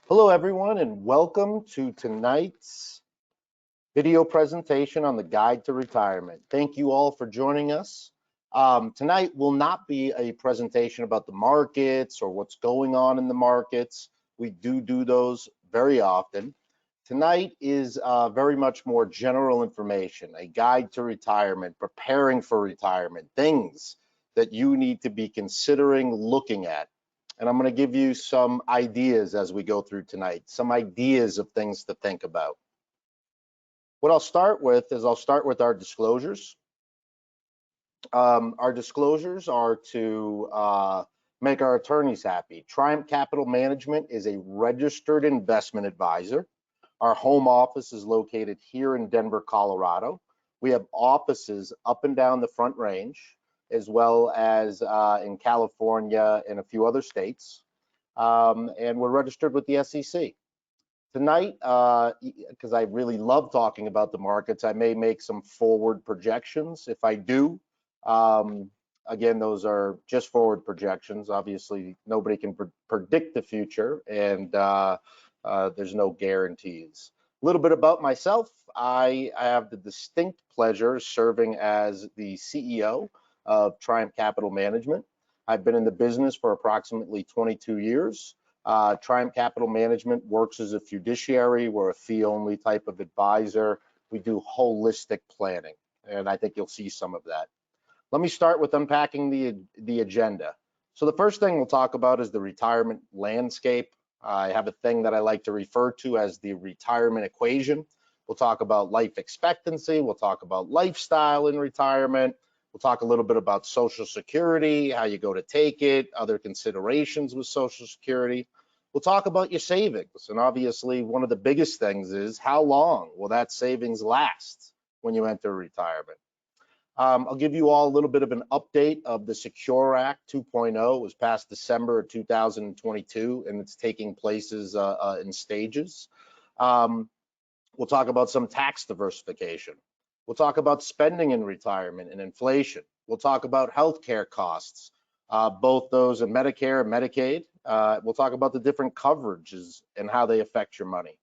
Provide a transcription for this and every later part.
Hello, everyone, and welcome to tonight's video presentation on the Guide to Retirement. Thank you all for joining us. Tonight will not be a presentation about the markets or what's going on in the markets. We do those very often. Tonight is very much more general information, a guide to retirement, preparing for retirement, things that you need to be considering looking at. And I'm going to give you some ideas as we go through tonight, some ideas of things to think about. What I'll start with is our disclosures. Our disclosures are to make our attorneys happy. Triumph Capital Management is a registered investment advisor. Our home office is located here in Denver, Colorado. We have offices up and down the Front Range, as well as in California and a few other states. And we're registered with the SEC. Tonight, because I really love talking about the markets, I may make some forward projections. If I do, again, those are just forward projections. Obviously, nobody can predict the future, and there's no guarantees. A little bit about myself. I have the distinct pleasure of serving as the CEO of Triumph Capital Management. I've been in the business for approximately 22 years. Triumph Capital Management works as a fiduciary. We're a fee-only type of advisor. We do holistic planning, and I think you'll see some of that. Let me start with unpacking the agenda. So the first thing we'll talk about is the retirement landscape. I have a thing that I like to refer to as the retirement equation. We'll talk about life expectancy. We'll talk about lifestyle in retirement. We'll talk a little bit about Social Security, how you go to take it, other considerations with Social Security. We'll talk about your savings. And obviously, one of the biggest things is how long will that savings last when you enter retirement? I'll give you all a little bit of an update of the Secure Act 2.0. It was passed December of 2022, and it's taking places in stages. We'll talk about some tax diversification. We'll talk about spending in retirement and inflation. We'll talk about healthcare costs, both those in Medicare and Medicaid. We'll talk about the different coverages and how they affect your money.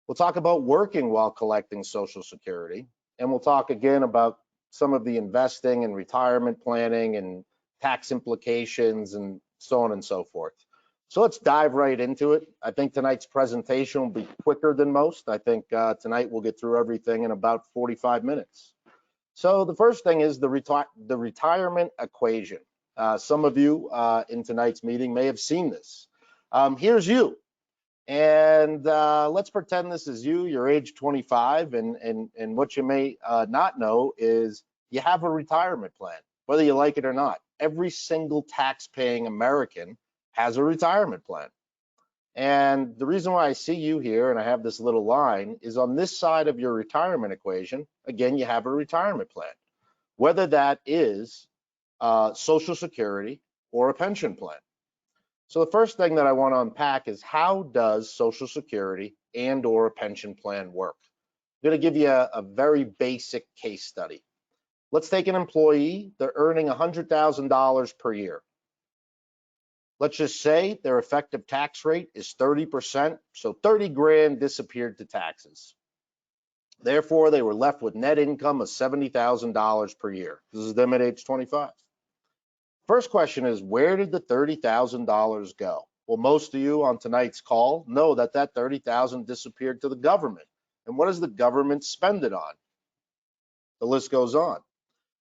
We'll talk about working while collecting Social Security, and we'll talk again about some of the investing and retirement planning and tax implications and so on and so forth. So let's dive right into it. I think tonight's presentation will be quicker than most. I think tonight we'll get through everything in about 45 minutes. So the first thing is the retirement equation. Some of you in tonight's meeting may have seen this. Here's you. And let's pretend this is you. You're age 25, and what you may not know is you have a retirement plan, whether you like it or not. Every single tax-paying American has a retirement plan. And the reason why I see you here, and I have this little line, is on this side of your retirement equation, again, you have a retirement plan, whether that is Social Security or a pension plan. So the first thing that I want to unpack is how does Social Security and or a pension plan work? I'm going to give you a very basic case study. Let's take an employee. They're earning $100,000 per year. Let's just say their effective tax rate is 30%, so 30 grand disappeared to taxes. Therefore, they were left with net income of $70,000 per year. This is them at age 25. First question is, where did the $30,000 go? Well, most of you on tonight's call know that that $30,000 disappeared to the government. And what does the government spend it on? The list goes on.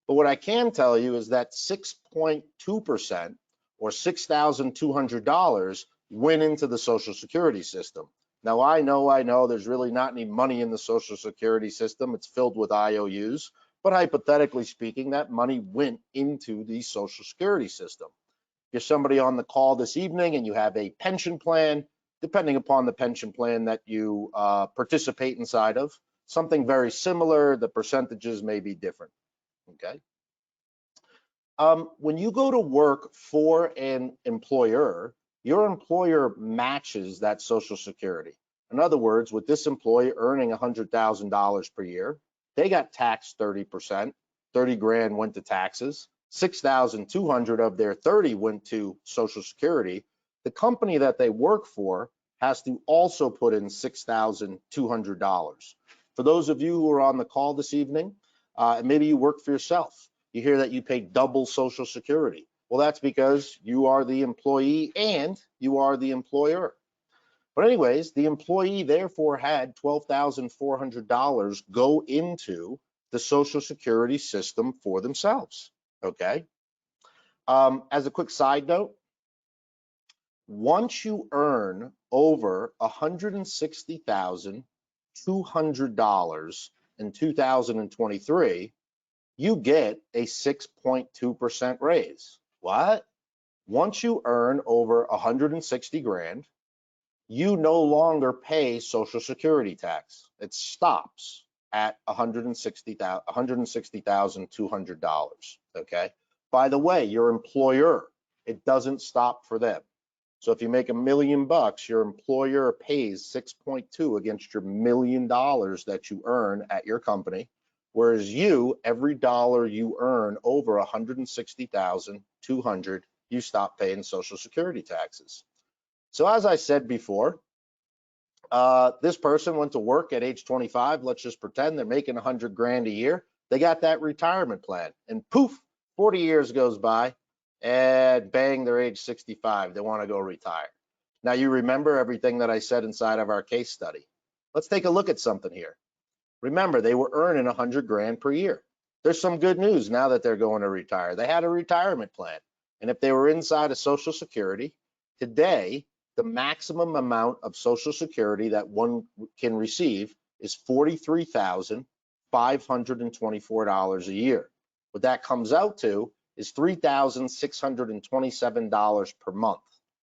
But what I can tell you is that 6.2% or $6,200 went into the Social Security system. Now, I know there's really not any money in the Social Security system. It's filled with IOUs. But hypothetically speaking, that money went into the Social Security system. If you're somebody on the call this evening and you have a pension plan, depending upon the pension plan that you participate inside of, something very similar, the percentages may be different, okay? When you go to work for an employer, your employer matches that Social Security. In other words, with this employee earning $100,000 per year, they got taxed 30%, 30 grand went to taxes, 6,200 of their 30 went to Social Security. The company that they work for has to also put in $6,200. For those of you who are on the call this evening, and maybe you work for yourself, you hear that you pay double Social Security. Well, that's because you are the employee and you are the employer. But anyways, the employee therefore had $12,400 go into the Social Security system for themselves, okay? As a quick side note, once you earn over $160,200 in 2023, you get a 6.2% raise. What? Once you earn over 160 grand, you no longer pay Social Security tax. It stops at $160,200, okay? By the way, your employer, it doesn't stop for them. So if you make $1 million, your employer pays 6.2 against your $1 million that you earn at your company, whereas you, every dollar you earn over 160,200, you stop paying Social Security taxes. So as I said before, this person went to work at age 25. Let's just pretend they're making 100 grand a year. They got that retirement plan, and poof, 40 years goes by, and bang, they're age 65. They want to go retire. Now you remember everything that I said inside of our case study. Let's take a look at something here. Remember, they were earning 100 grand per year. There's some good news now that they're going to retire. They had a retirement plan, and if they were inside of Social Security, today, the maximum amount of Social Security that one can receive is $43,524 a year. What that comes out to is $3,627 per month,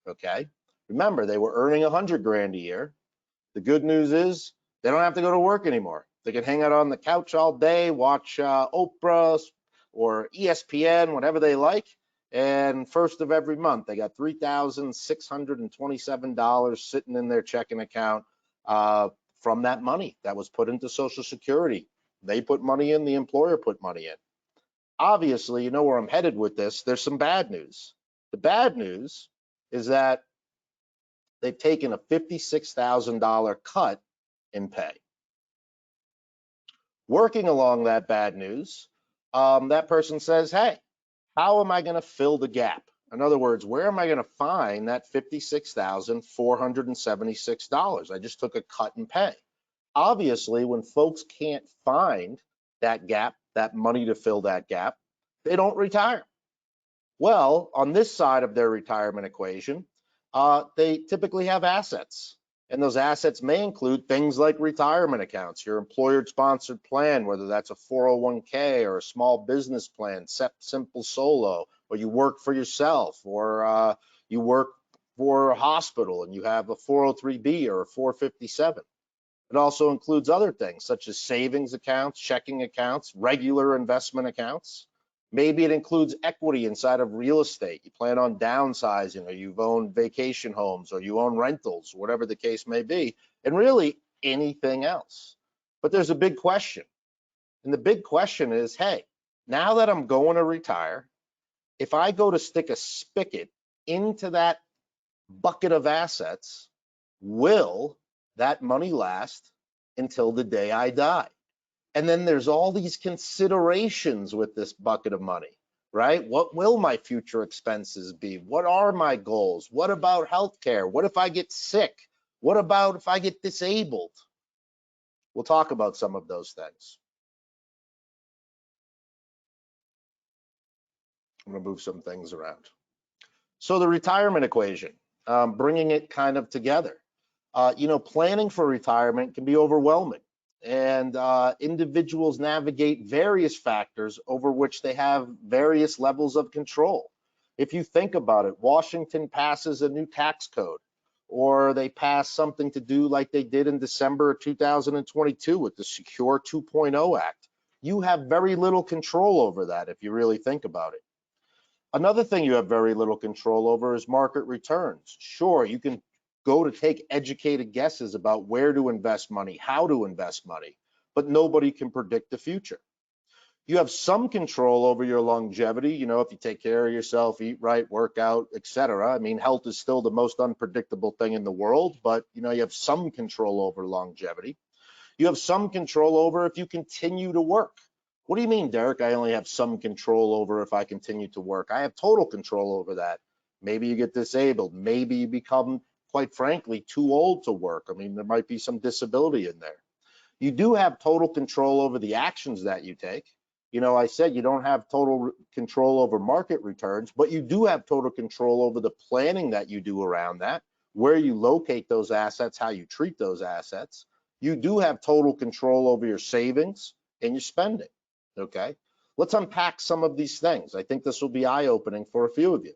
okay? Remember, they were earning 100 grand a year. The good news is they don't have to go to work anymore. They can hang out on the couch all day, watch Oprah or ESPN, whatever they like. And first of every month, they got $3,627 sitting in their checking account from that money that was put into Social Security. They put money in, the employer put money in. Obviously, you know where I'm headed with this. There's some bad news. The bad news is that they've taken a $56,000 cut in pay. Working along that bad news, that person says, hey, how am I going to fill the gap? In other words, where am I going to find that $56,476? I just took a cut in pay. Obviously, when folks can't find that gap, that money to fill that gap, they don't retire. Well, on this side of their retirement equation, they typically have assets. And those assets may include things like retirement accounts, your employer-sponsored plan, whether that's a 401k or a small business plan, simple solo, or you work for yourself, or you work for a hospital and you have a 403b or a 457. It also includes other things such as savings accounts, checking accounts, regular investment accounts. Maybe it includes equity inside of real estate. You plan on downsizing, or you've owned vacation homes, or you own rentals, whatever the case may be, and really anything else. But there's a big question. And the big question is, hey, now that I'm going to retire, if I go to stick a spigot into that bucket of assets, will that money last until the day I die? And then there's all these considerations with this bucket of money, right? What will my future expenses be? What are my goals? What about healthcare? What if I get sick? What about if I get disabled? We'll talk about some of those things. I'm gonna move some things around. So the retirement equation, bringing it kind of together. Planning for retirement can be overwhelming, and individuals navigate various factors over which they have various levels of control. If you think about it, Washington passes a new tax code, or they pass something to do like they did in December of 2022 with the Secure 2.0 Act. You have very little control over that if you really think about it. Another thing you have very little control over is market returns. Sure, you can go to take educated guesses about where to invest money, how to invest money, but nobody can predict the future. You have some control over your longevity. You know, if you take care of yourself, eat right, work out, etc. I mean, health is still the most unpredictable thing in the world, but you know, you have some control over longevity. You have some control over if you continue to work. What do you mean, Derek? I only have some control over if I continue to work. I have total control over that. Maybe you get disabled. Maybe you become, quite frankly, too old to work. I mean, there might be some disability in there. You do have total control over the actions that you take. You know, I said you don't have total control over market returns, but you do have total control over the planning that you do around that, where you locate those assets, how you treat those assets. You do have total control over your savings and your spending, okay? Let's unpack some of these things. I think this will be eye-opening for a few of you.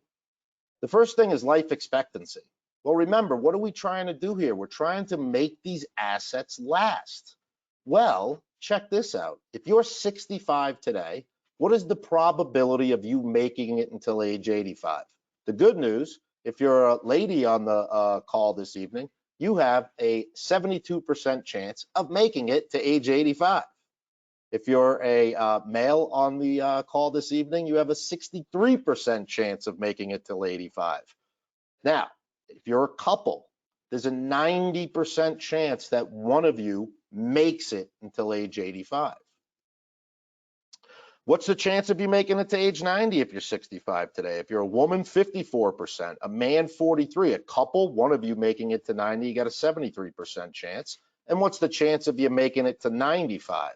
The first thing is life expectancy. Well, remember, what are we trying to do here? We're trying to make these assets last. Well, check this out. If you're 65 today, what is the probability of you making it until age 85? The good news, if you're a lady on the call this evening, you have a 72% chance of making it to age 85. If you're a male on the call this evening, you have a 63% chance of making it till 85. Now, if you're a couple, there's a 90% chance that one of you makes it until age 85. What's the chance of you making it to age 90 if you're 65 today? If you're a woman, 54%, a man, 43, a couple, one of you making it to 90, you got a 73% chance. And what's the chance of you making it to 95?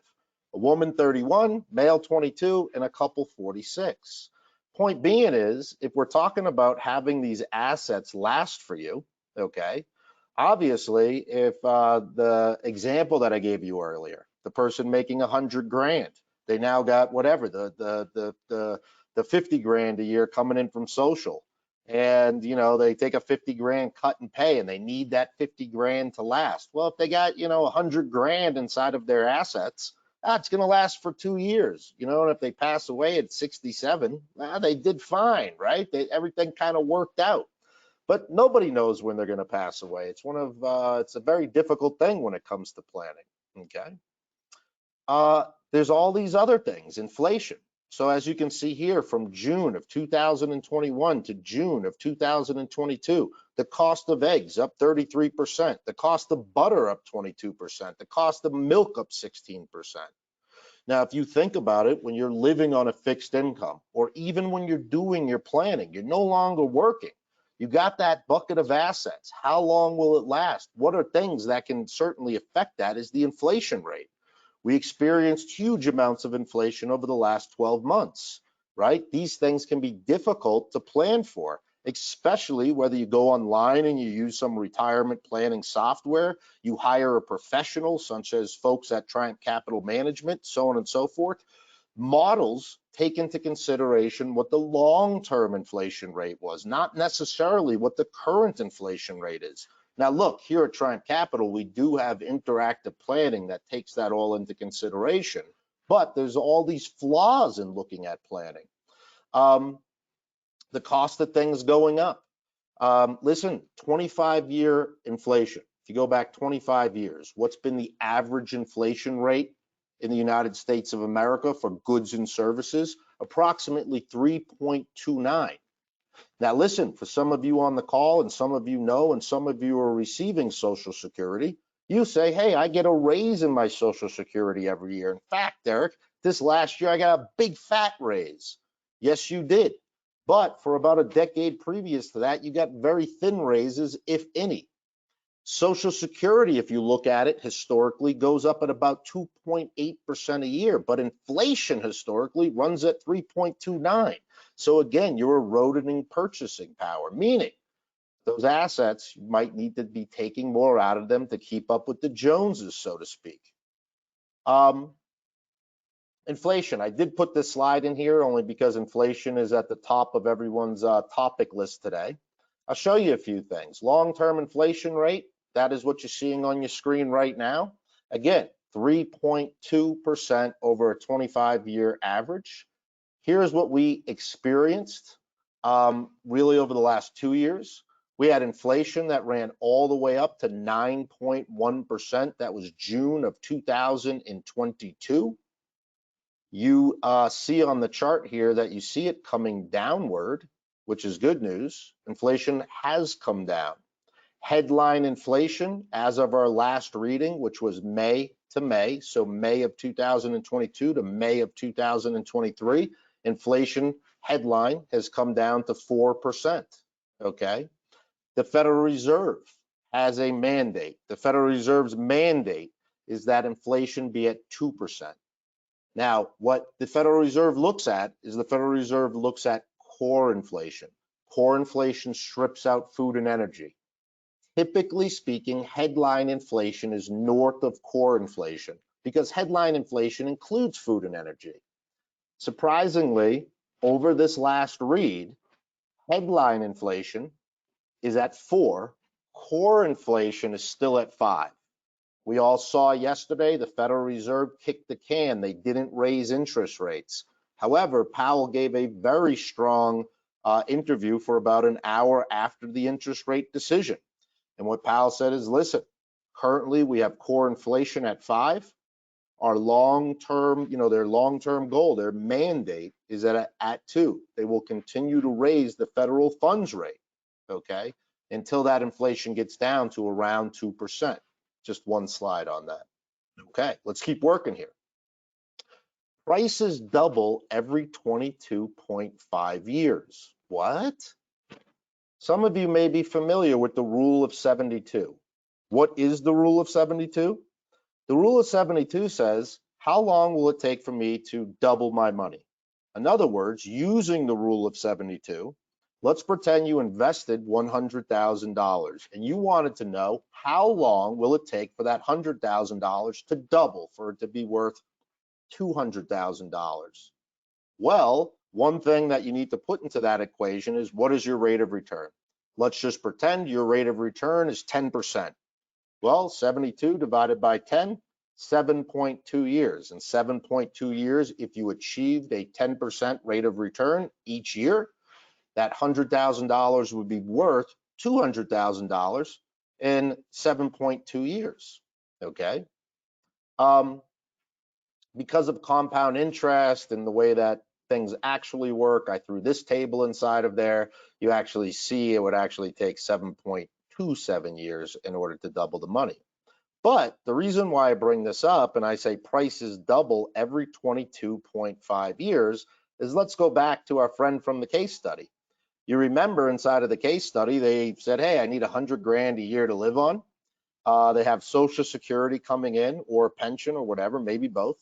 A woman, 31, male, 22, and a couple, 46. Point being is, if we're talking about having these assets last for you, okay, obviously, if the example that I gave you earlier, the person making 100 grand, they now got whatever, the 50 grand a year coming in from social. And, you know, they take a 50 grand cut and pay and they need that 50 grand to last. Well, if they got, you know, 100 grand inside of their assets, it's going to last for 2 years, you know, and if they pass away at 67, they did fine, right? Everything kind of worked out. But nobody knows when they're going to pass away. It's it's a very difficult thing when it comes to planning, okay? There's all these other things, inflation. So as you can see here, from June of 2021 to June of 2022, the cost of eggs up 33%, the cost of butter up 22%, the cost of milk up 16%. Now, if you think about it, when you're living on a fixed income, or even when you're doing your planning, you're no longer working. You got that bucket of assets. How long will it last? What are things that can certainly affect that is the inflation rate. We experienced huge amounts of inflation over the last 12 months, right? These things can be difficult to plan for, especially whether you go online and you use some retirement planning software, you hire a professional, such as folks at Triumph Capital Management, so on and so forth. Models take into consideration what the long-term inflation rate was, not necessarily what the current inflation rate is. Now, look, here at Triumph Capital, we do have interactive planning that takes that all into consideration, but there's all these flaws in looking at planning. The cost of things going up. Listen, 25-year inflation. If you go back 25 years, what's been the average inflation rate in the United States of America for goods and services? Approximately 3.29. Now, listen, for some of you on the call, and some of you know, and some of you are receiving Social Security, you say, hey, I get a raise in my Social Security every year. In fact, Derek, this last year, I got a big fat raise. Yes, you did. But for about a decade previous to that, you got very thin raises, if any. Social Security, if you look at it historically, goes up at about 2.8% a year, but inflation historically runs at 3.29. So again, you're eroding purchasing power, meaning those assets might need to be taking more out of them to keep up with the Joneses, so to speak. Inflation, I did put this slide in here only because inflation is at the top of everyone's topic list today. I'll show you a few things. Long-term inflation rate, that is what you're seeing on your screen right now. Again, 3.2% over a 25-year average. Here's what we experienced really over the last 2 years. We had inflation that ran all the way up to 9.1%. That was June of 2022. You see on the chart here that you see it coming downward, which is good news. Inflation has come down. Headline inflation, as of our last reading, which was May to May, so May of 2022 to May of 2023, inflation headline has come down to 4%, okay? The Federal Reserve has a mandate. The Federal Reserve's mandate is that inflation be at 2%. Now, what the Federal Reserve looks at is the Federal Reserve looks at core inflation. Core inflation strips out food and energy. Typically speaking, headline inflation is north of core inflation because headline inflation includes food and energy. Surprisingly, over this last read, headline inflation is at 4, core inflation is still at 5. We all saw yesterday the Federal Reserve kicked the can. They didn't raise interest rates. However, Powell gave a very strong interview for about an hour after the interest rate decision. And what Powell said is, listen, currently we have core inflation at 5. Our long-term, their long-term goal, their mandate is at 2. They will continue to raise the federal funds rate, okay, until that inflation gets down to around 2%. Just one slide on that. Okay, let's keep working here. Prices double every 22.5 years. What? Some of you may be familiar with the rule of 72. What is the rule of 72? The rule of 72 says, how long will it take for me to double my money? In other words, using the rule of 72, let's pretend you invested $100,000 and you wanted to know how long will it take for that $100,000 to double, for it to be worth $200,000. Well, one thing that you need to put into that equation is, what is your rate of return? Let's just pretend your rate of return is 10%. Well, 72 divided by 10, 7.2 years. In 7.2 years, if you achieved a 10% rate of return each year, that $100,000 would be worth $200,000 in 7.2 years, okay? Because of compound interest and the way that things actually work, I threw this table inside of there. You actually see it would actually take 7.27 years in order to double the money. But the reason why I bring this up and I say prices double every 22.5 years is, let's go back to our friend from the case study. You remember inside of the case study, they said, hey, I need 100 grand a year to live on. They have Social Security coming in, or a pension, or whatever, maybe both.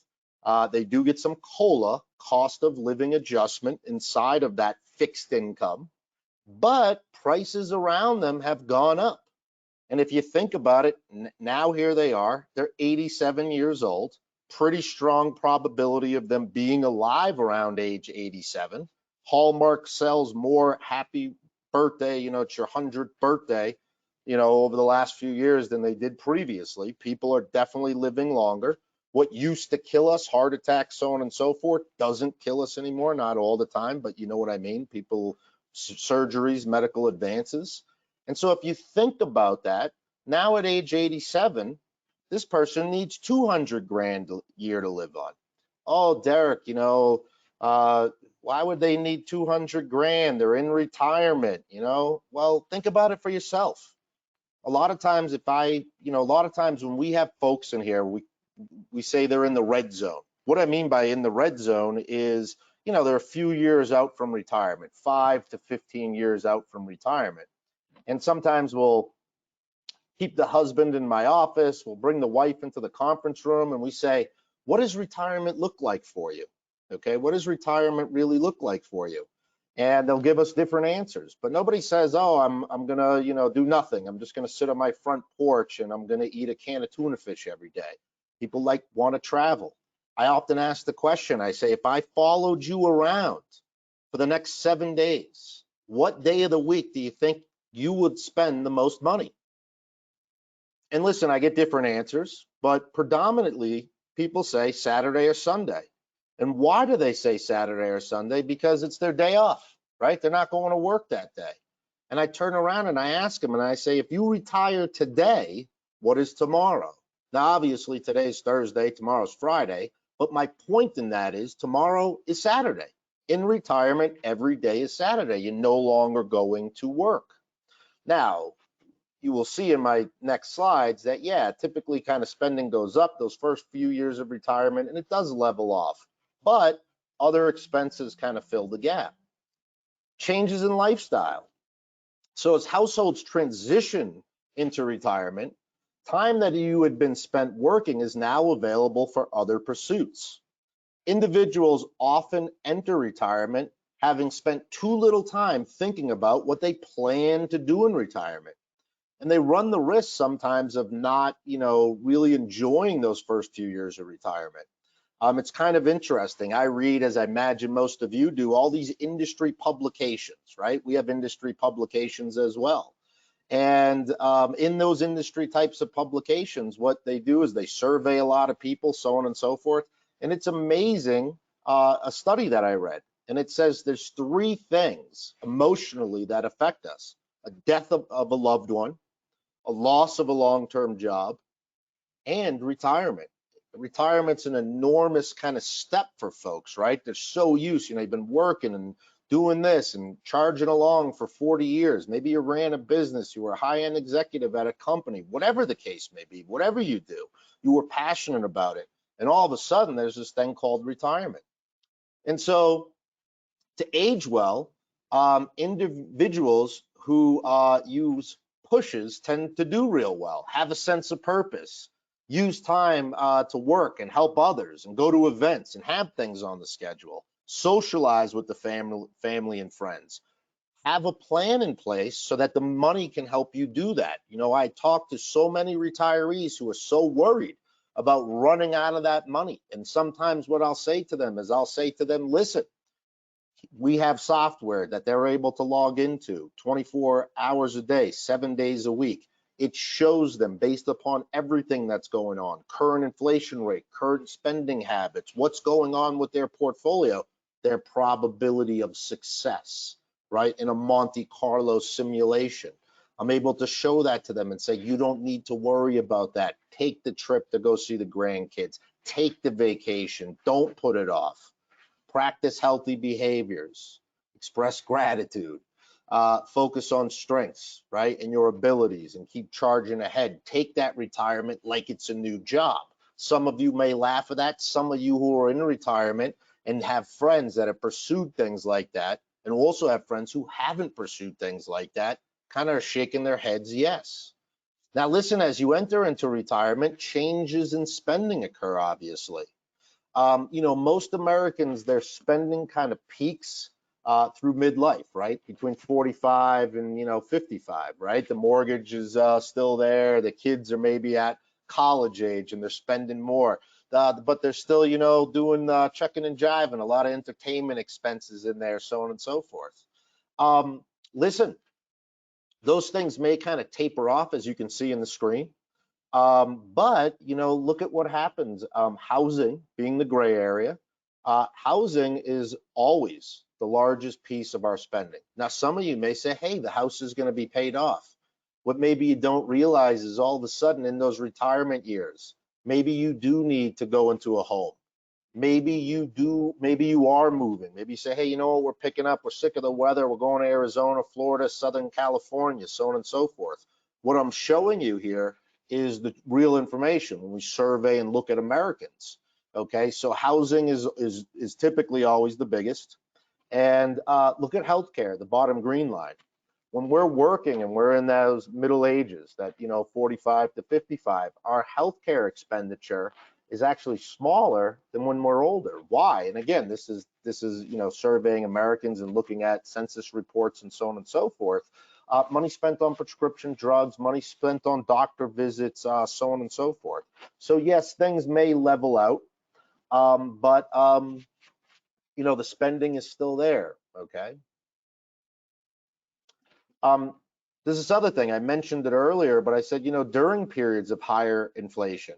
They do get some COLA, cost of living adjustment, inside of that fixed income, but prices around them have gone up. And if you think about it, now here they are, they're 87 years old, pretty strong probability of them being alive around age 87. Hallmark sells more happy birthday, it's your 100th birthday, over the last few years than they did previously. People are definitely living longer. What used to kill us, heart attacks, so on and so forth, doesn't kill us anymore, not all the time, but you know what I mean. People, surgeries, medical advances. And so if you think about that, now at age 87, this person needs 200 grand a year to live on. Oh, Derek, why would they need 200 grand? They're in retirement, Well, think about it for yourself. A lot of times when we have folks in here, we say they're in the red zone. What I mean by in the red zone is, they're a few years out from retirement, 5 to 15 years out from retirement. And sometimes we'll keep the husband in my office, we'll bring the wife into the conference room, and we say, what does retirement look like for you? Okay, what does retirement really look like for you? And they'll give us different answers, but nobody says, oh, I'm gonna, do nothing. I'm just gonna sit on my front porch and I'm gonna eat a can of tuna fish every day. People want to travel. I often ask the question, I say, if I followed you around for the next 7 days, what day of the week do you think you would spend the most money? And listen, I get different answers, but predominantly people say Saturday or Sunday. And why do they say Saturday or Sunday? Because it's their day off, right? They're not going to work that day. And I turn around and I ask them and I say, if you retire today, what is tomorrow? Now, obviously today's Thursday, tomorrow's Friday, But my point in that is tomorrow is Saturday. In retirement, every day is Saturday. You're no longer going to work. Now, you will see in my next slides that, yeah, typically kind of spending goes up those first few years of retirement, and it does level off. But other expenses kind of fill the gap. Changes in lifestyle. So as households transition into retirement, time that you had been spent working is now available for other pursuits. Individuals often enter retirement having spent too little time thinking about what they plan to do in retirement. And they run the risk sometimes of not, really enjoying those first few years of retirement. It's kind of interesting. I read, as I imagine most of you do, all these industry publications, right? We have industry publications as well. And in those industry types of publications, what they do is they survey a lot of people, so on and so forth. And it's amazing, a study that I read, and it says there's three things emotionally that affect us: a death of a loved one, a loss of a long-term job, and retirement. Retirement's an enormous kind of step for folks, right? They're so used, you've been working and doing this and charging along for 40 years. Maybe you ran a business, you were a high-end executive at a company, whatever the case may be, whatever you do, you were passionate about it. And all of a sudden, there's this thing called retirement. And so to age well, individuals who use pushes tend to do real well, have a sense of purpose, use time to work and help others and go to events and have things on the schedule, socialize with the family and friends, have a plan in place so that the money can help you do that. I talk to so many retirees who are so worried about running out of that money. And sometimes what I'll say to them is listen, we have software that they're able to log into 24 hours a day, 7 days a week. It shows them based upon everything that's going on, current inflation rate, current spending habits, what's going on with their portfolio, their probability of success, right? In a Monte Carlo simulation. I'm able to show that to them and say, you don't need to worry about that. Take the trip to go see the grandkids. Take the vacation. Don't put it off. Practice healthy behaviors, express gratitude, focus on strengths, right, and your abilities, and keep charging ahead. Take that retirement like it's a new job. Some of you may laugh at that. Some of you who are in retirement and have friends that have pursued things like that, and also have friends who haven't pursued things like that, kind of are shaking their heads yes. Now listen, as you enter into retirement, changes in spending occur, obviously. Most Americans, their spending kind of peaks through midlife, right? Between 45 and 55, right? The mortgage is still there. The kids are maybe at college age and they're spending more, but they're still, doing checking and jiving, a lot of entertainment expenses in there, so on and so forth. Listen, those things may kind of taper off, as you can see in the screen. But look at what happens. Housing being the gray area, housing is always the largest piece of our spending. Now, some of you may say, hey, the house is going to be paid off. What maybe you don't realize is all of a sudden in those retirement years, maybe you do need to go into a home. Maybe you are moving. Maybe you say, hey, you know what, we're picking up, we're sick of the weather, we're going to Arizona, Florida, Southern California, so on and so forth. What I'm showing you here is the real information when we survey and look at Americans. Okay, so housing is typically always the biggest. And look at healthcare, the bottom green line. When we're working and we're in those middle ages, that 45 to 55, our healthcare expenditure is actually smaller than when we're older. Why? And again, this is surveying Americans and looking at census reports and so on and so forth. Money spent on prescription drugs, money spent on doctor visits, so on and so forth. So yes, things may level out, but the spending is still there. Okay. There's this other thing, I mentioned it earlier, but I said, during periods of higher inflation,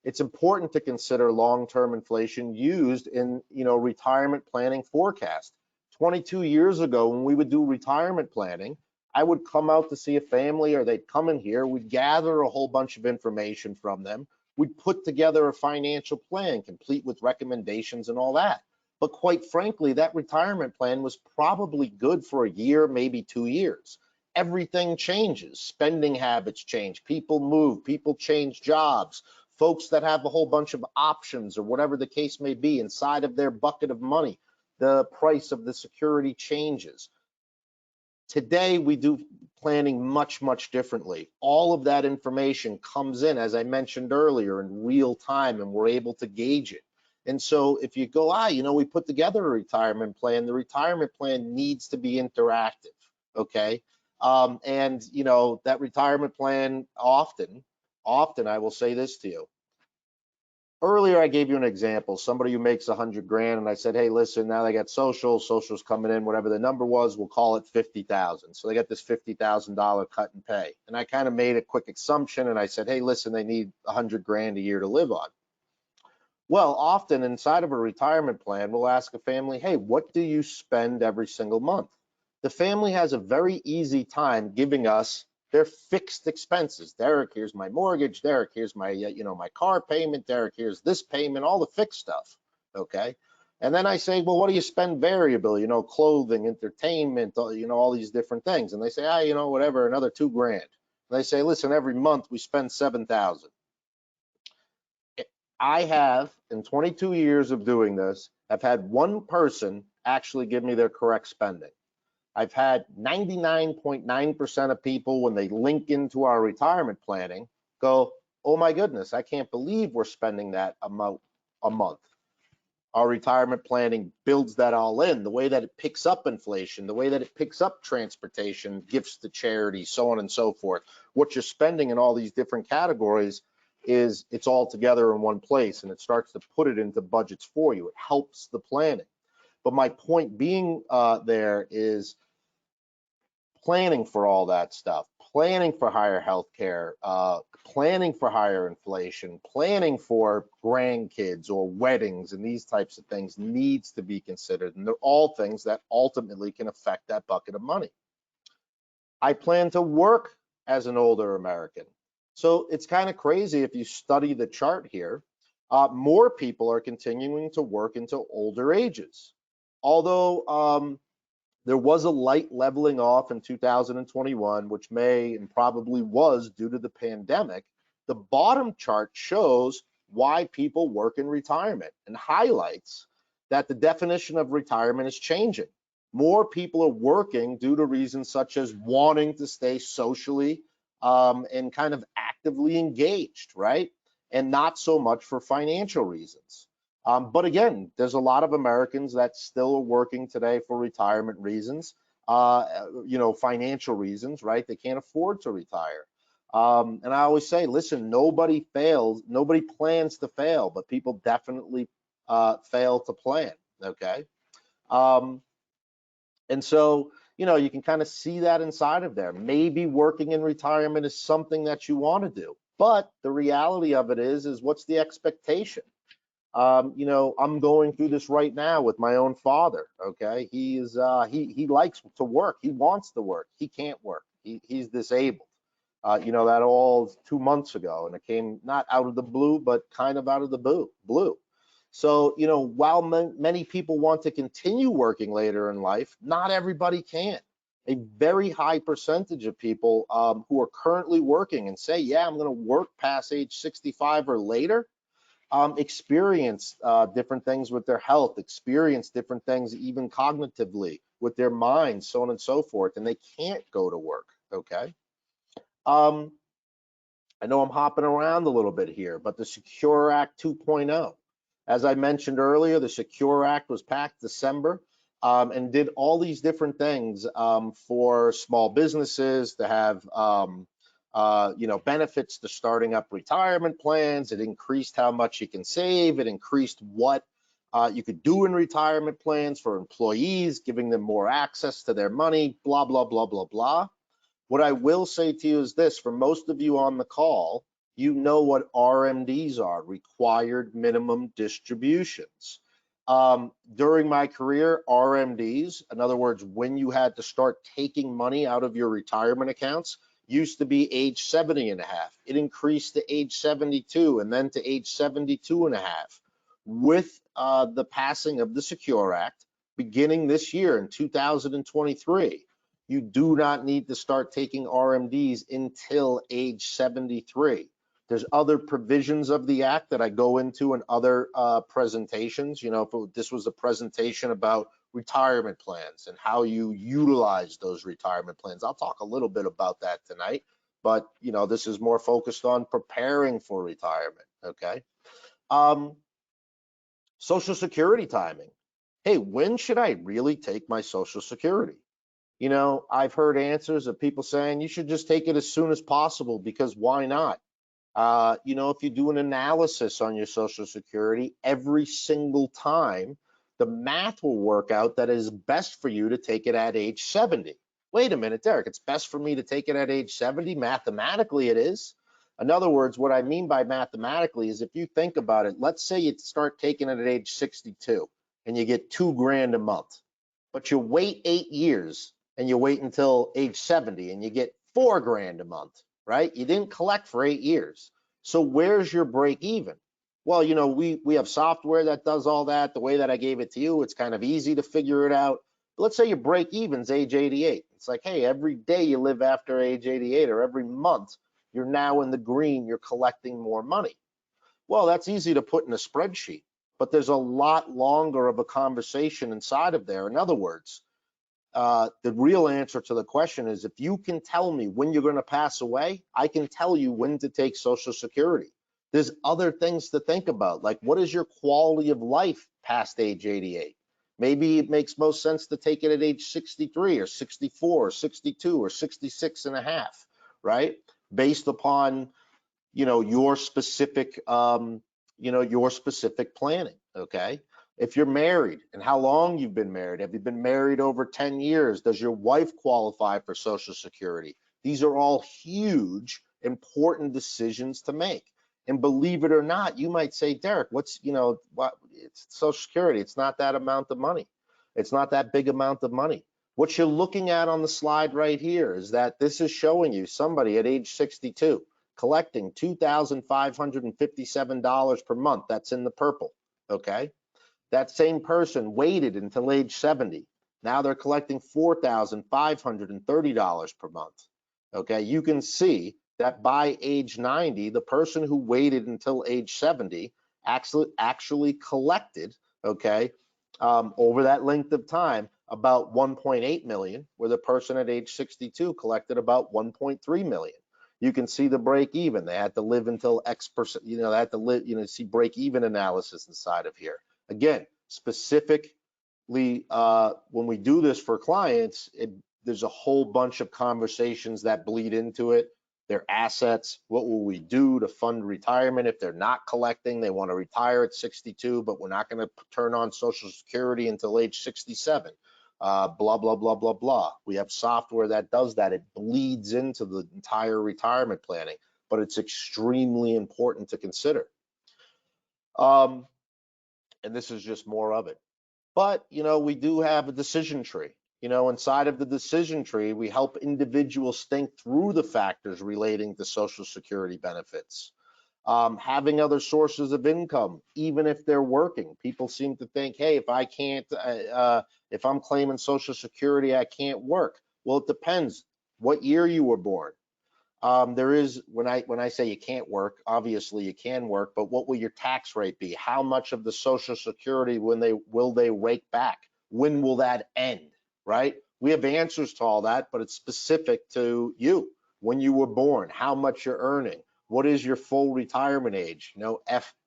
it's important to consider long-term inflation used in, retirement planning forecast. 22 years ago, when we would do retirement planning, I would come out to see a family, or they'd come in here, we'd gather a whole bunch of information from them. We'd put together a financial plan complete with recommendations and all that. But quite frankly, that retirement plan was probably good for a year, maybe 2 years. Everything changes. Spending habits change. People move. People change jobs. Folks that have a whole bunch of options or whatever the case may be inside of their bucket of money, the price of the security changes. Today, we do planning much, much differently. All of that information comes in, as I mentioned earlier, in real time, and we're able to gauge it. And so if you go, we put together a retirement plan, the retirement plan needs to be interactive, okay? And that retirement plan often, I will say this to you. Earlier, I gave you an example, somebody who makes 100 grand, and I said, hey, listen, now they got socials coming in, whatever the number was, we'll call it 50,000. So they got this $50,000 cut and pay. And I kind of made a quick assumption, and I said, hey, listen, they need 100 grand a year to live on. Well, often inside of a retirement plan, we'll ask a family, hey, what do you spend every single month? The family has a very easy time giving us their fixed expenses. Derek, here's my mortgage. Derek, here's my, my car payment. Derek, here's this payment, all the fixed stuff, okay? And then I say, well, what do you spend variable? Clothing, entertainment, all these different things. And they say, whatever, another 2 grand. And they say, listen, every month we spend 7,000. I have, in 22 years of doing this, I've had one person actually give me their correct spending. I've had 99.9% of people, when they link into our retirement planning, go, oh my goodness, I can't believe we're spending that amount a month. Our retirement planning builds that all in, the way that it picks up inflation, the way that it picks up transportation, gifts to charity, so on and so forth. What you're spending in all these different categories is it's all together in one place, and it starts to put it into budgets for you. It helps the planning. But my point being there is planning for all that stuff, planning for higher health care, planning for higher inflation, planning for grandkids or weddings and these types of things needs to be considered. And they're all things that ultimately can affect that bucket of money. I plan to work as an older American. So it's kind of crazy if you study the chart here. More people are continuing to work into older ages. Although there was a light leveling off in 2021, which may and probably was due to the pandemic, the bottom chart shows why people work in retirement and highlights that the definition of retirement is changing. More people are working due to reasons such as wanting to stay socially and kind of actively engaged, right? And not so much for financial reasons. But again, there's a lot of Americans that still are working today for retirement reasons, financial reasons, right? They can't afford to retire. And I always say, listen, nobody fails, nobody plans to fail, but people definitely fail to plan, okay? And so, you can kind of see that inside of there. Maybe working in retirement is something that you want to do, but the reality of it is what's the expectation? I'm going through this right now with my own father. Okay, he likes to work. He wants to work. He can't work. He's disabled. That all 2 months ago, and it came not out of the blue, but kind of out of the blue. So, while many people want to continue working later in life, not everybody can. A very high percentage of people who are currently working and say, yeah, I'm going to work past age 65 or later, experience different things with their health, experience different things even cognitively with their minds, so on and so forth, and they can't go to work, okay? I know I'm hopping around a little bit here, but the Secure Act 2.0, as I mentioned earlier, the Secure Act was passed December and did all these different things for small businesses to have benefits to starting up retirement plans. It increased how much you can save. It increased what you could do in retirement plans for employees, giving them more access to their money, blah, blah, blah, blah, blah. What I will say to you is this: for most of you on the call, you know what RMDs are, required minimum distributions. During my career, RMDs, in other words, when you had to start taking money out of your retirement accounts, used to be age 70 and a half. It increased to age 72 and then to age 72 and a half. With the passing of the Secure Act, beginning this year in 2023, you do not need to start taking RMDs until age 73. There's other provisions of the act that I go into in other presentations. You know, if this was a presentation about retirement plans and how you utilize those retirement plans, I'll talk a little bit about that tonight. But, you know, this is more focused on preparing for retirement, okay? Social Security timing. Hey, when should I really take my Social Security? You know, I've heard answers of people saying you should just take it as soon as possible because why not? You know, if you do an analysis on your Social Security every single time, the math will work out that it is best for you to take it at age 70. Wait a minute, Derek, it's best for me to take it at age 70? Mathematically, it is. In other words, what I mean by mathematically is if you think about it, let's say you start taking it at age 62 and you get $2,000 a month, but you wait 8 years and you wait until age 70 and you get $4,000 a month, right? You didn't collect for 8 years. So where's your break even? Well, you know, we have software that does all that. The way that I gave it to you, it's kind of easy to figure it out. But let's say your break even's age 88. It's like, hey, every day you live after age 88 or every month, you're now in the green, you're collecting more money. Well, that's easy to put in a spreadsheet, but there's a lot longer of a conversation inside of there. In other words, the real answer to the question is if you can tell me when you're going to pass away, I can tell you when to take Social Security. There's other things to think about, like what is your quality of life past age 88? Maybe it makes most sense to take it at age 63 or 64 or 62 or 66 and a half, right? Based upon, you know, your specific, your specific planning, okay? If you're married and how long you've been married, have you been married over 10 years? Does your wife qualify for Social Security? These are all huge, important decisions to make. And believe it or not, you might say, Derek, what's, you know, what? It's Social Security. It's not that amount of money. It's not that big amount of money. What you're looking at on the slide right here is that this is showing you somebody at age 62 collecting $2,557 per month. That's in the purple, okay? That same person waited until age 70. Now they're collecting $4,530 per month. Okay, you can see that by age 90, the person who waited until age 70 actually collected, okay, over that length of time, about 1.8 million, where the person at age 62 collected about 1.3 million. You can see the break even. They had to live until X percent, you know, they had to live, you know, see break even analysis inside of here. Again, specifically, when we do this for clients, there's a whole bunch of conversations that bleed into it. Their assets, what will we do to fund retirement if they're not collecting? They want to retire at 62, but we're not going to turn on Social Security until age 67. Blah, blah, blah, blah, blah. We have software that does that. It bleeds into the entire retirement planning, but it's extremely important to consider. And this is just more of it. But, you know, we do have a decision tree. You know, inside of the decision tree, we help individuals think through the factors relating to Social Security benefits. Having other sources of income, even if they're working. People seem to think, hey, if I can't, if I'm claiming Social Security, I can't work. Well, it depends what year you were born. There is, when I say you can't work, obviously you can work, but what will your tax rate be? How much of the Social Security will they rake back? When will that end, right? We have answers to all that, but it's specific to you. When you were born, how much you're earning, what is your full retirement age? You know,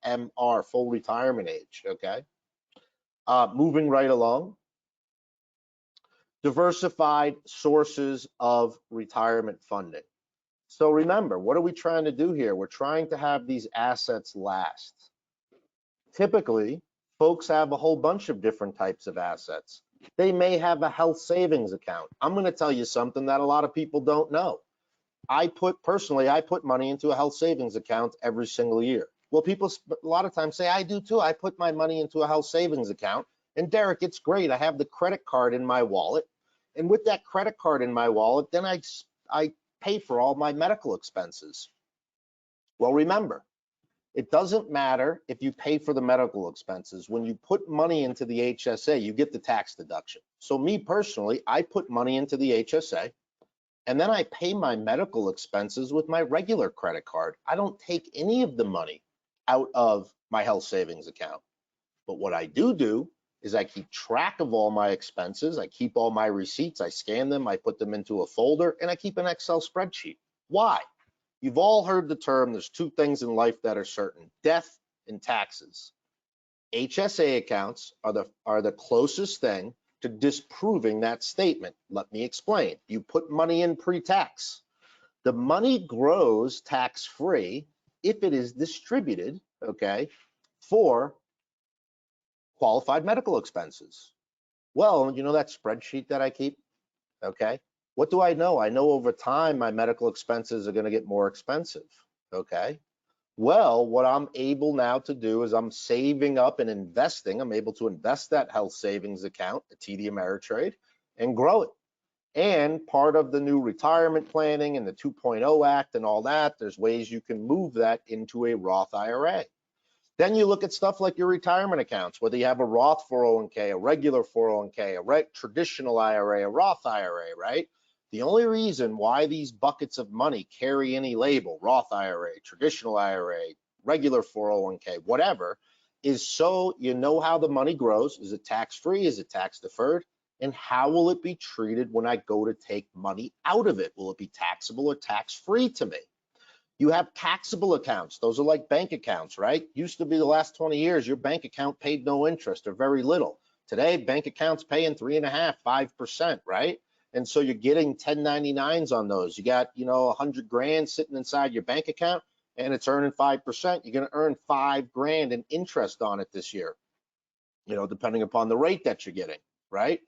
FMR, full retirement age, okay? Moving right along. Diversified sources of retirement funding. So remember, what are we trying to do here? We're trying to have these assets last. Typically, folks have a whole bunch of different types of assets. They may have a health savings account. I'm going to tell you something that a lot of people don't know. I put money into a health savings account every single year. Well, people a lot of times say, I do too. I put my money into a health savings account. And Derek, it's great. I have the credit card in my wallet. And with that credit card in my wallet, then I pay for all my medical expenses? Well, remember, it doesn't matter if you pay for the medical expenses. When you put money into the HSA, you get the tax deduction. So me personally, I put money into the HSA, and then I pay my medical expenses with my regular credit card. I don't take any of the money out of my health savings account. But what I do is I keep track of all my expenses. I keep all my receipts. I scan them. I put them into a folder, and I keep an Excel spreadsheet. Why? You've all heard the term, there's two things in life that are certain: death and taxes. HSA accounts are the closest thing to disproving that statement. Let me explain. You put money in pre-tax. The money grows tax-free if it is distributed, okay, for qualified medical expenses. Well, you know that spreadsheet that I keep, okay? What do I know? I know over time my medical expenses are going to get more expensive, okay? Well, what I'm able now to do is I'm saving up and investing. I'm able to invest that health savings account, the TD Ameritrade, and grow it. And part of the new retirement planning and the 2.0 Act and all that, there's ways you can move that into a Roth IRA. Then you look at stuff like your retirement accounts, whether you have a Roth 401k, a regular 401k, a traditional IRA, a Roth IRA, right? The only reason why these buckets of money carry any label, Roth IRA, traditional IRA, regular 401k, whatever, is so you know how the money grows. Is it tax-free? Is it tax-deferred? And how will it be treated when I go to take money out of it? Will it be taxable or tax-free to me? You have taxable accounts. Those are like bank accounts, right? Used to be the last 20 years, your bank account paid no interest or very little. Today, bank accounts paying 3.5%, 5%, right? And so you're getting 1099s on those. You got, 100 grand sitting inside your bank account and it's earning 5%. You're going to earn 5 grand in interest on it this year, depending upon the rate that you're getting, right?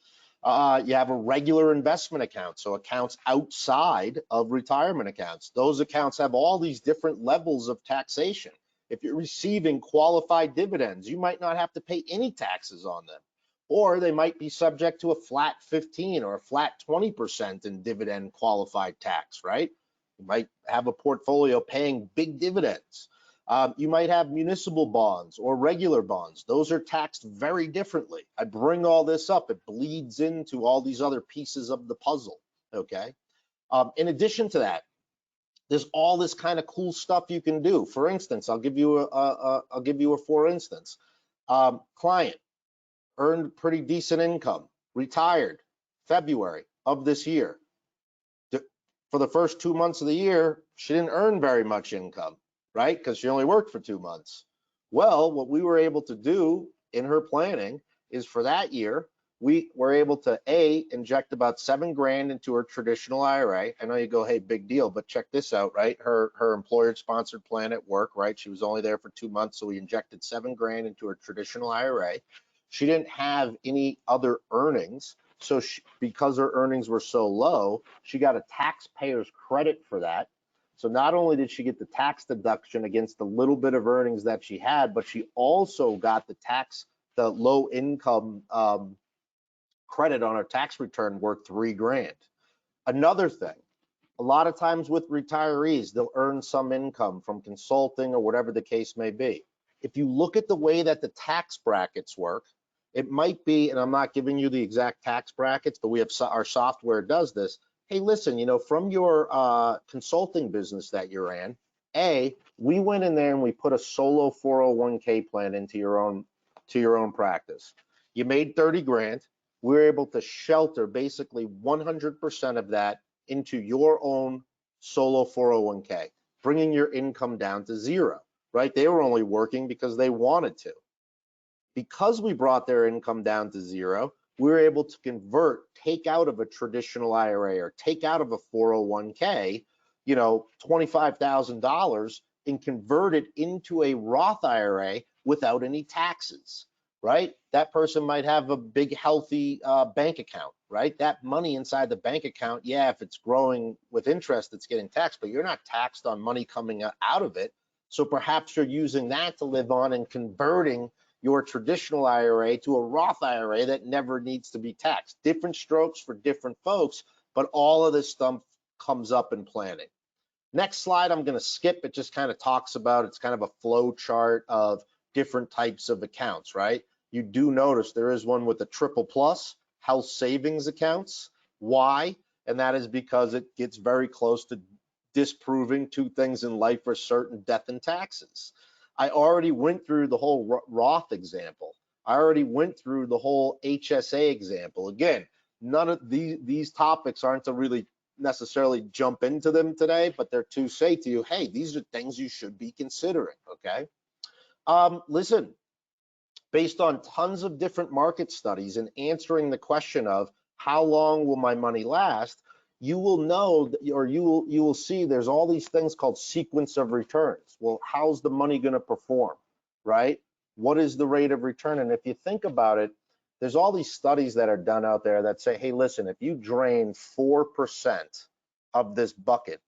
You have a regular investment account, so accounts outside of retirement accounts. Those accounts have all these different levels of taxation. If you're receiving qualified dividends, you might not have to pay any taxes on them, or they might be subject to a flat 15 or a flat 20% in dividend qualified tax, right? You might have a portfolio paying big dividends. You might have municipal bonds or regular bonds. Those are taxed very differently. I bring all this up. It bleeds into all these other pieces of the puzzle, okay? In addition to that, there's all this kind of cool stuff you can do. For instance, I'll give you a for instance. Client earned pretty decent income, retired February of this year. For the first 2 months of the year, she didn't earn very much income, right? Because she only worked for 2 months. Well, what we were able to do in her planning is for that year, we were able to inject about 7 grand into her traditional IRA. I know you go, hey, big deal, but check this out, right? Her employer-sponsored plan at work, right? She was only there for 2 months, so we injected 7 grand into her traditional IRA. She didn't have any other earnings. So because her earnings were so low, she got a taxpayer's credit for that. So not only did she get the tax deduction against the little bit of earnings that she had, but she also got the low income credit on her tax return worth 3 grand. Another thing, a lot of times with retirees, they'll earn some income from consulting or whatever the case may be. If you look at the way that the tax brackets work, it might be, and I'm not giving you the exact tax brackets, but we have our software does this. Hey, listen, from your consulting business that you're in, we went in there and we put a solo 401k plan into your own practice. You made 30 grand. We were able to shelter basically 100% of that into your own solo 401k, bringing your income down to zero, right? They were only working because they wanted to. Because we brought their income down to zero, we were able to take out of a traditional IRA or take out of a 401k, $25,000 and convert it into a Roth IRA without any taxes, right? That person might have a big, healthy bank account, right? That money inside the bank account, yeah, if it's growing with interest, it's getting taxed, but you're not taxed on money coming out of it. So perhaps you're using that to live on and converting your traditional IRA to a Roth IRA that never needs to be taxed. Different strokes for different folks, but all of this stuff comes up in planning. Next slide, I'm going to skip. It just kind of talks about, it's kind of a flow chart of different types of accounts, right? You do notice there is one with a triple plus, health savings accounts. Why? And that is because it gets very close to disproving two things in life are certain: death and taxes. I already went through the whole Roth example. I already went through the whole HSA example. Again, none of these topics aren't to really necessarily jump into them today, but they're to say to you, hey, these are things you should be considering, okay? Listen, based on tons of different market studies and answering the question of how long will my money last, you will know, or you will see there's all these things called sequence of returns. Well, how's the money going to perform, right? What is the rate of return? And if you think about it, there's all these studies that are done out there that say, hey, listen, if you drain 4% of this bucket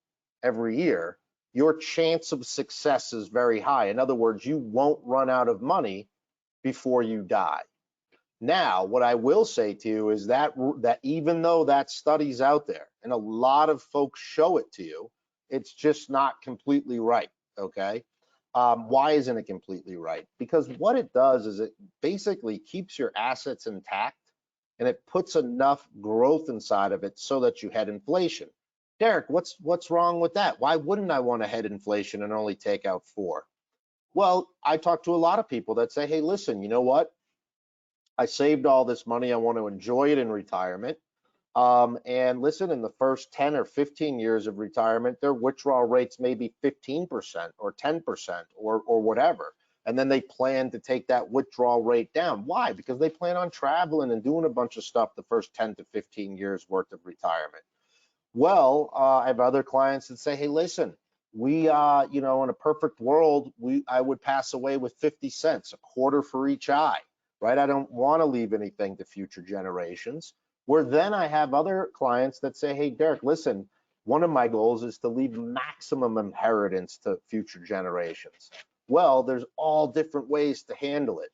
every year, your chance of success is very high. In other words, you won't run out of money before you die. Now, what I will say to you is that even though that study's out there and a lot of folks show it to you, it's just not completely right, okay? Why isn't it completely right? Because what it does is it basically keeps your assets intact and it puts enough growth inside of it so that you head inflation. Derek, what's wrong with that? Why wouldn't I want to head inflation and only take out 4? Well, I talk to a lot of people that say, hey, listen, you know what? I saved all this money. I want to enjoy it in retirement. And listen, in the first 10 or 15 years of retirement, their withdrawal rates may be 15% or 10% or whatever. And then they plan to take that withdrawal rate down. Why? Because they plan on traveling and doing a bunch of stuff the first 10 to 15 years worth of retirement. Well, I have other clients that say, hey, listen, we, you know, in a perfect world, I would pass away with 50 cents, a quarter for each eye, right? I don't want to leave anything to future generations. Where then I have other clients that say, hey, Derek, listen, one of my goals is to leave maximum inheritance to future generations. Well, there's all different ways to handle it.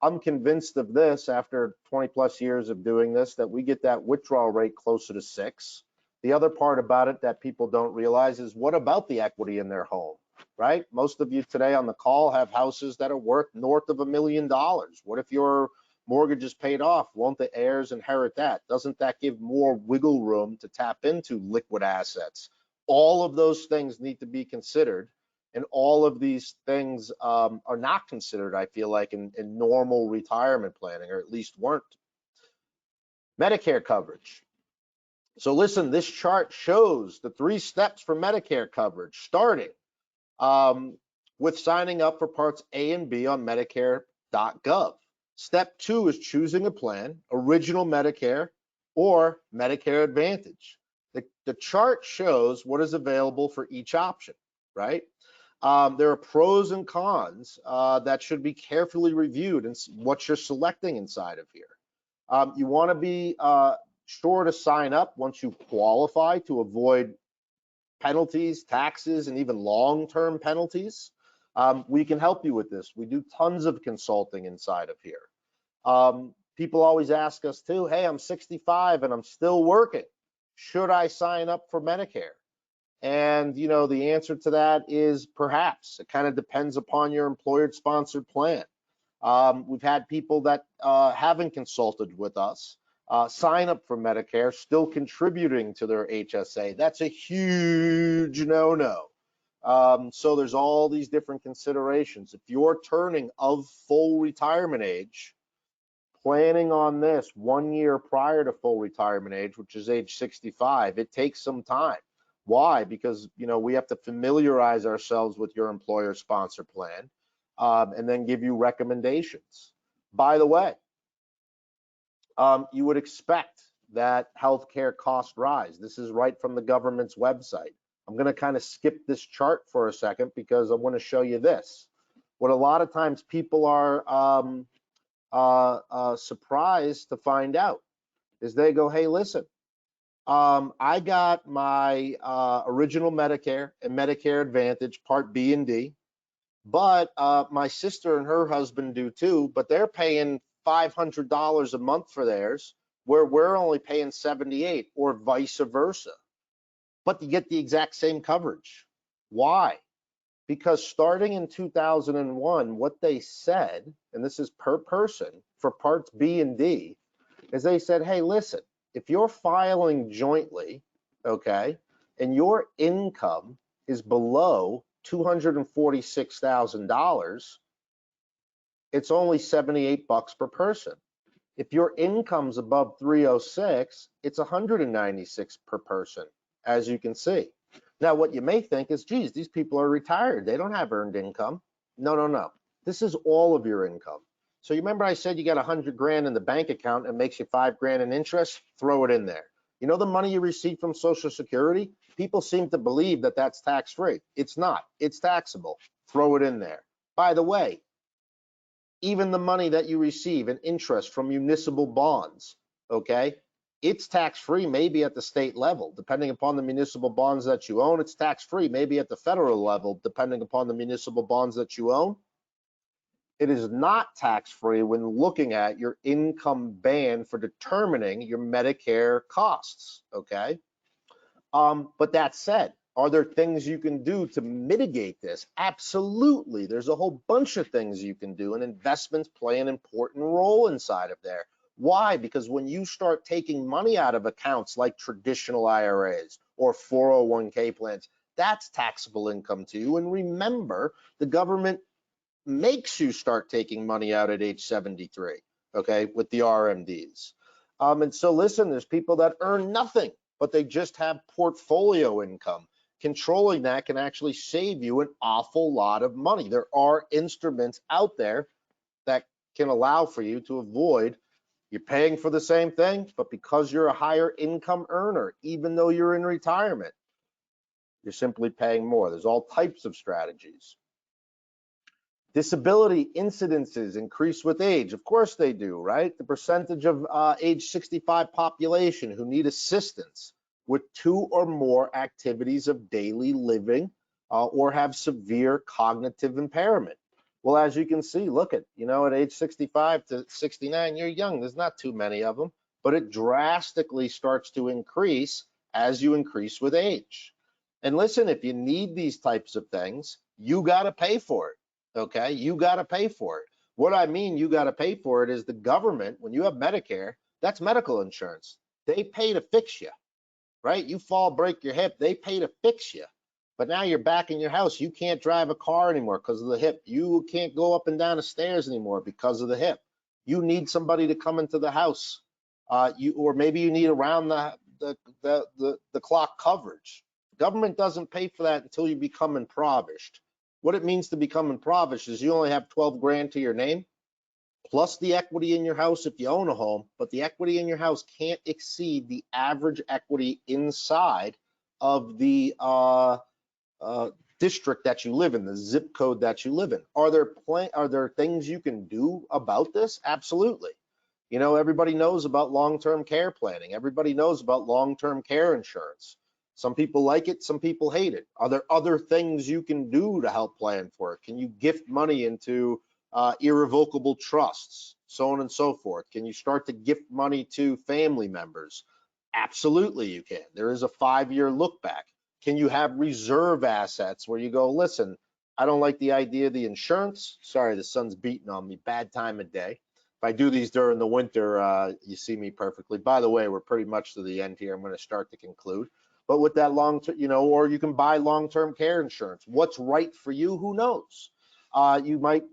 I'm convinced of this after 20 plus years of doing this, that we get that withdrawal rate closer to 6. The other part about it that people don't realize is, what about the equity in their home, right? Most of you today on the call have houses that are worth north of $1 million. What if your mortgage is paid off? Won't the heirs inherit that? Doesn't that give more wiggle room to tap into liquid assets? All of those things need to be considered, and all of these things are not considered, I feel like, in normal retirement planning, or at least weren't. Medicare coverage. So listen, this chart shows the 3 steps for Medicare coverage, starting with signing up for parts A and B on Medicare.gov. Step 2 is choosing a plan, original Medicare or Medicare Advantage. The chart shows what is available for each option, right? There are pros and cons that should be carefully reviewed and what you're selecting inside of here. You want to be sure to sign up once you qualify to avoid penalties, taxes, and even long-term penalties. We can help you with this. We do tons of consulting inside of here. People always ask us too, hey, I'm 65 and I'm still working. Should I sign up for Medicare? And you know, the answer to that is perhaps. It kind of depends upon your employer-sponsored plan. We've had people that haven't consulted with us sign up for Medicare, still contributing to their HSA. That's a huge no-no. So there's all these different considerations. If you're turning of full retirement age, planning on this 1 year prior to full retirement age, which is age 65, it takes some time. Why? Because, you know, we have to familiarize ourselves with your employer sponsor plan and then give you recommendations. By the way, you would expect that healthcare cost rise. This is right from the government's website. I'm going to kind of skip this chart for a second because I want to show you this. What a lot of times people are surprised to find out is they go, hey, listen, I got my original Medicare and Medicare Advantage Part B and D, but my sister and her husband do too, but they're paying $500 a month for theirs, where we're only paying $78, or vice versa. but you get the exact same coverage. Why? Because starting in 2001, what they said, and this is per person for parts B and D, is they said, hey, listen, if you're filing jointly, okay, and your income is below $246,000, it's only 78 bucks per person. If your income's above 306, it's 196 per person, as you can see. Now, what you may think is, geez, these people are retired. They don't have earned income. No, no, no. This is all of your income. So you remember I said you got 100 grand in the bank account and it makes you 5 grand in interest? Throw it in there. You know the money you receive from Social Security? People seem to believe that that's tax-free. It's not. It's taxable. Throw it in there. By the way, even the money that you receive in interest from municipal bonds, okay? It's tax-free maybe at the state level, depending upon the municipal bonds that you own. It's tax-free maybe at the federal level, depending upon the municipal bonds that you own. It is not tax-free when looking at your income band for determining your Medicare costs, okay? But that said, are there things you can do to mitigate this? Absolutely. There's a whole bunch of things you can do, and investments play an important role inside of there. Why? Because when you start taking money out of accounts like traditional IRAs or 401k plans, that's taxable income to you. And remember, the government makes you start taking money out at age 73, okay, with the RMDs. And so listen, there's people that earn nothing, but they just have portfolio income. Controlling that can actually save you an awful lot of money. There are instruments out there that can allow for you to avoid, you're paying for the same thing, but because you're a higher income earner, even though you're in retirement, you're simply paying more. There's all types of strategies. Disability incidences increase with age. Of course they do, right? The percentage of age 65 population who need assistance with 2 or more activities of daily living or have severe cognitive impairment. Well, as you can see, look at, at age 65 to 69, you're young. There's not too many of them, but it drastically starts to increase as you increase with age. And listen, if you need these types of things, you got to pay for it. Okay, you got to pay for it. What I mean, you got to pay for it is the government, when you have Medicare, that's medical insurance. They pay to fix you, right? You fall, break your hip, they pay to fix you. But now you're back in your house. You can't drive a car anymore because of the hip. You can't go up and down the stairs anymore because of the hip. You need somebody to come into the house. Or maybe you need around the clock coverage. Government doesn't pay for that until you become impoverished. What it means to become impoverished is you only have 12 grand to your name, plus the equity in your house if you own a home, but the equity in your house can't exceed the average equity inside of the district that you live in, the zip code that you live in. Are there things you can do about this? Absolutely. Everybody knows about long-term care planning. Everybody knows about long-term care insurance. Some people like it, some people hate it. Are there other things you can do to help plan for it? Can you gift money into irrevocable trusts, so on and so forth? Can you start to gift money to family members? Absolutely you can. There is a 5-year look back. Can you have reserve assets where you go, listen, I don't like the idea of the insurance. Sorry, the sun's beating on me, bad time of day. If I do these during the winter, you see me perfectly. By the way, we're pretty much to the end here. I'm going to start to conclude. But with that long-term, or you can buy long-term care insurance. What's right for you? Who knows? You might,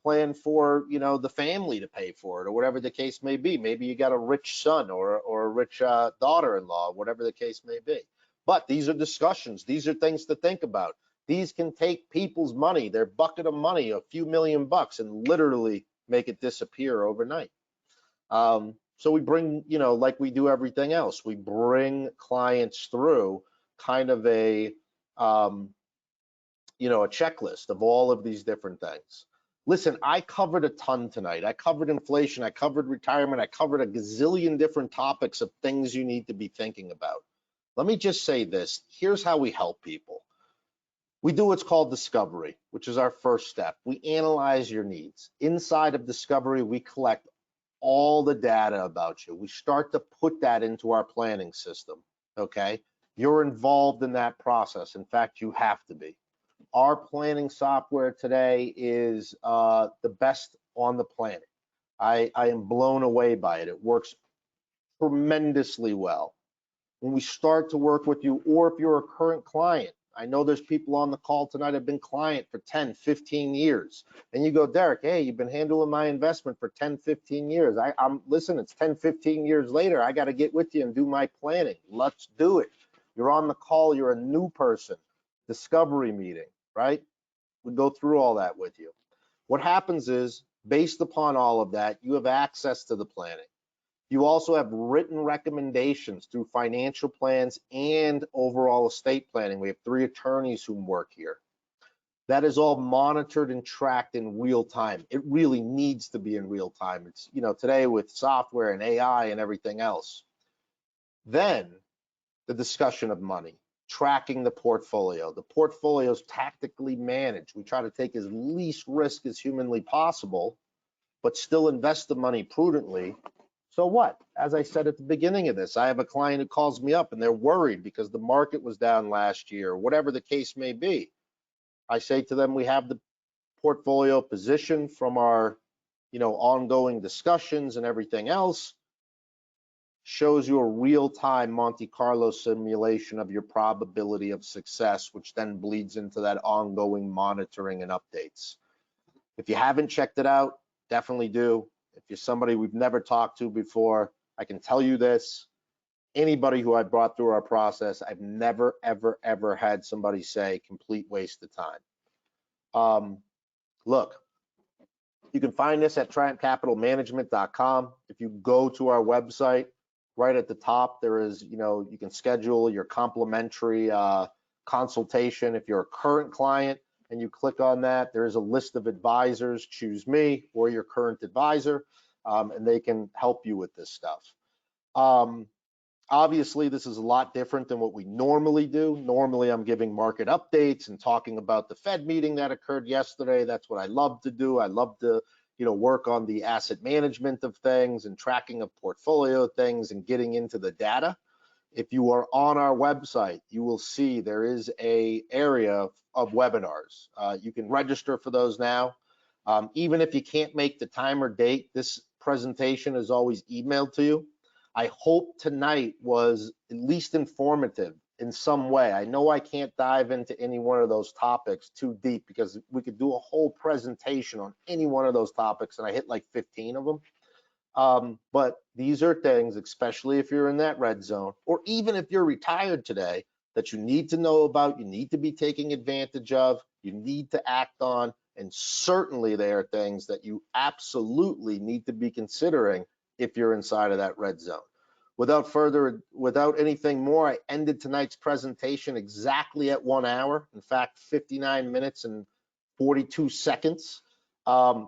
plan for, the family to pay for it or whatever the case may be. Maybe you got a rich son or a rich daughter-in-law, whatever the case may be. But these are discussions. These are things to think about. These can take people's money, their bucket of money, a few million bucks, and literally make it disappear overnight. So we bring, like we do everything else, we bring clients through kind of a checklist of all of these different things. Listen, I covered a ton tonight. I covered inflation, I covered retirement, I covered a gazillion different topics of things you need to be thinking about. Let me just say this. Here's how we help people. We do what's called discovery, which is our first step. We analyze your needs. Inside of discovery, we collect all the data about you. We start to put that into our planning system, okay? You're involved in that process. In fact, you have to be. Our planning software today is the best on the planet. I am blown away by it. It works tremendously well. When we start to work with you, or if you're a current client, I know there's people on the call tonight that have been client for 10, 15 years. And you go, Derek, hey, you've been handling my investment for 10, 15 years. Listen, it's 10, 15 years later. I got to get with you and do my planning. Let's do it. You're on the call. You're a new person. Discovery meeting, right? We go through all that with you. What happens is, based upon all of that, you have access to the planning. You also have written recommendations through financial plans and overall estate planning. We have 3 attorneys who work here. That is all monitored and tracked in real time. It really needs to be in real time. It's, today with software and AI and everything else. Then the discussion of money, tracking the portfolio. The portfolio is tactically managed. We try to take as least risk as humanly possible, but still invest the money prudently. So what? As I said at the beginning of this, I have a client who calls me up and they're worried because the market was down last year, or whatever the case may be. I say to them, we have the portfolio position from our, ongoing discussions and everything else. Shows you a real-time Monte Carlo simulation of your probability of success, which then bleeds into that ongoing monitoring and updates. If you haven't checked it out, definitely do. If you're somebody we've never talked to before, I can tell you this, anybody who I brought through our process, I've never, ever, ever had somebody say complete waste of time. Look, you can find this at triumphcapitalmanagement.com. If you go to our website, right at the top, there is, you can schedule your complimentary consultation. If you're a current client and you click on that, there is a list of advisors. Choose me or your current advisor, and they can help you with this stuff. Obviously, this is a lot different than what we normally do. Normally, I'm giving market updates and talking about the Fed meeting that occurred yesterday. That's what I love to do. I love to, work on the asset management of things and tracking of portfolio things and getting into the data. If you are on our website, you will see there is a area of webinars. You can register for those now. Even if you can't make the time or date, this presentation is always emailed to you. I hope tonight was at least informative in some way. I know I can't dive into any one of those topics too deep because we could do a whole presentation on any one of those topics, and I hit like 15 of them. But these are things, especially if you're in that red zone, or even if you're retired today, that you need to know about, you need to be taking advantage of, you need to act on, and certainly there are things that you absolutely need to be considering if you're inside of that red zone. Without anything more, I ended tonight's presentation exactly at 1 hour. In fact, 59 minutes and 42 seconds.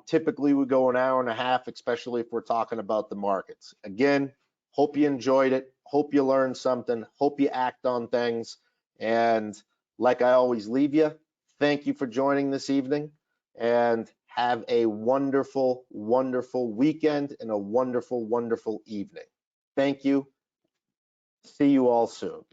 Typically we go an hour and a half, especially if we're talking about the markets. Again, hope you enjoyed it. Hope you learned something. Hope you act on things. And like I always leave you, thank you for joining this evening, and have a wonderful, wonderful weekend and a wonderful, wonderful evening. Thank you. See you all soon.